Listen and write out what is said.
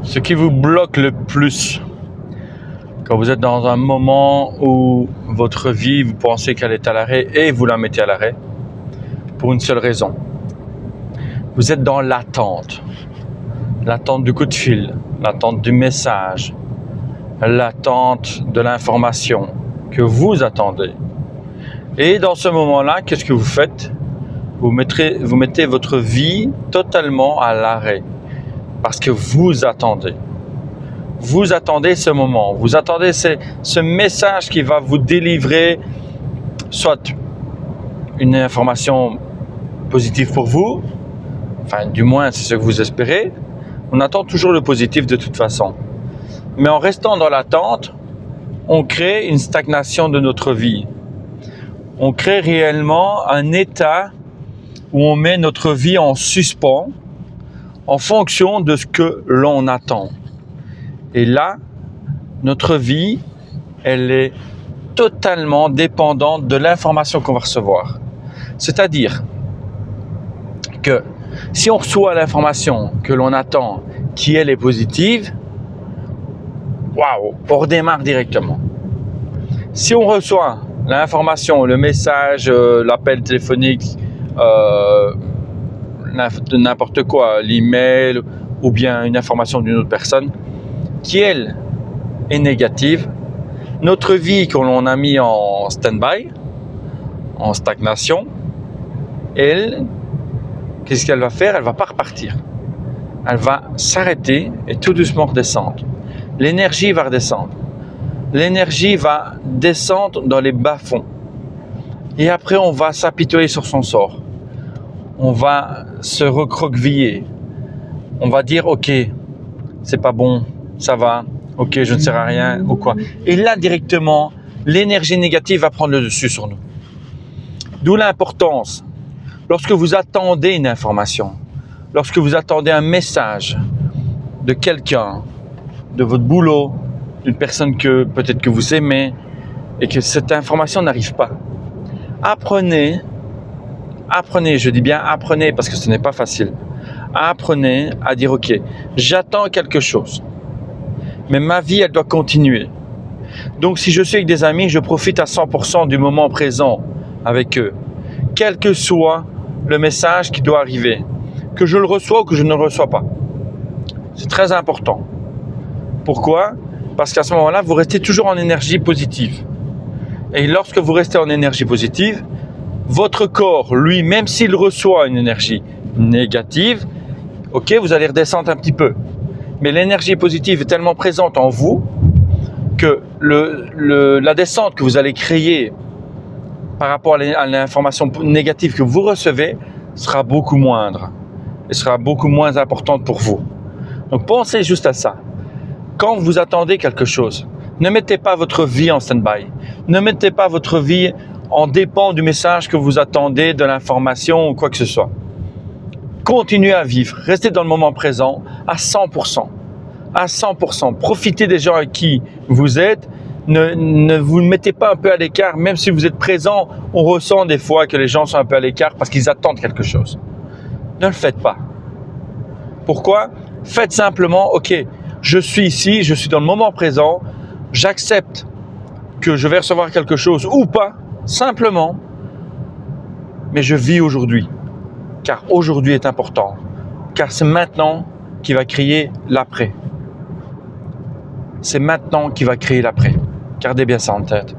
Ce qui vous bloque le plus quand vous êtes dans un moment où votre vie, vous pensez qu'elle est à l'arrêt et vous la mettez à l'arrêt pour une seule raison. Vous êtes dans l'attente. L'attente du coup de fil, l'attente du message, l'attente de l'information que vous attendez. Et dans ce moment-là, qu'est-ce que vous faites ? Vous mettez votre vie totalement à l'arrêt parce que vous attendez. Vous attendez ce moment, vous attendez ce message qui va vous délivrer soit une information positive pour vous, enfin du moins c'est ce que vous espérez. On attend toujours le positif de toute façon. Mais en restant dans l'attente, on crée une stagnation de notre vie. On crée réellement un état où on met notre vie en suspens en fonction de ce que l'on attend. Et là, notre vie, elle est totalement dépendante de l'information qu'on va recevoir. C'est-à-dire que si on reçoit l'information que l'on attend, qui elle est positive, waouh, on redémarre directement. Si on reçoit l'information, le message, l'appel téléphonique, n'importe quoi, l'email ou bien une information d'une autre personne, qui elle est négative, notre vie que l'on a mis en stand-by, en stagnation, elle, qu'est-ce qu'elle va faire ? Elle va pas repartir. Elle va s'arrêter et tout doucement redescendre. L'énergie va redescendre. L'énergie va descendre dans les bas-fonds. Et après, on va s'apitoyer sur son sort. On va se recroqueviller. On va dire, ok, c'est pas bon, ça va, ok, je ne sers à rien, ou quoi. Et là, directement, l'énergie négative va prendre le dessus sur nous. D'où l'importance, lorsque vous attendez une information, lorsque vous attendez un message de quelqu'un, de votre boulot, d'une personne que peut-être que vous aimez, et que cette information n'arrive pas, apprenez, je dis bien apprenez parce que ce n'est pas facile, apprenez à dire ok, j'attends quelque chose, mais ma vie elle doit continuer. Donc si je suis avec des amis, je profite à 100% du moment présent avec eux, quel que soit le message qui doit arriver, que je le reçois ou que je ne le reçois pas. C'est très important. Pourquoi ? Parce qu'à ce moment-là, vous restez toujours en énergie positive. Et lorsque vous restez en énergie positive, votre corps, lui, même s'il reçoit une énergie négative, ok, vous allez redescendre un petit peu. Mais l'énergie positive est tellement présente en vous que la descente que vous allez créer par rapport à l'information négative que vous recevez sera beaucoup moindre et sera beaucoup moins importante pour vous. Donc pensez juste à ça. Quand vous attendez quelque chose, ne mettez pas votre vie en stand-by. Ne mettez pas votre vie en dépend du message que vous attendez, de l'information ou quoi que ce soit. Continuez à vivre, restez dans le moment présent à 100%. À 100%. Profitez des gens avec qui vous êtes. Ne vous mettez pas un peu à l'écart, même si vous êtes présent, on ressent des fois que les gens sont un peu à l'écart parce qu'ils attendent quelque chose. Ne le faites pas. Pourquoi ? Faites simplement, ok, je suis ici, je suis dans le moment présent, j'accepte que je vais recevoir quelque chose ou pas, simplement, mais je vis aujourd'hui, car aujourd'hui est important, car c'est maintenant qui va créer l'après. C'est maintenant qui va créer l'après. Gardez bien ça en tête.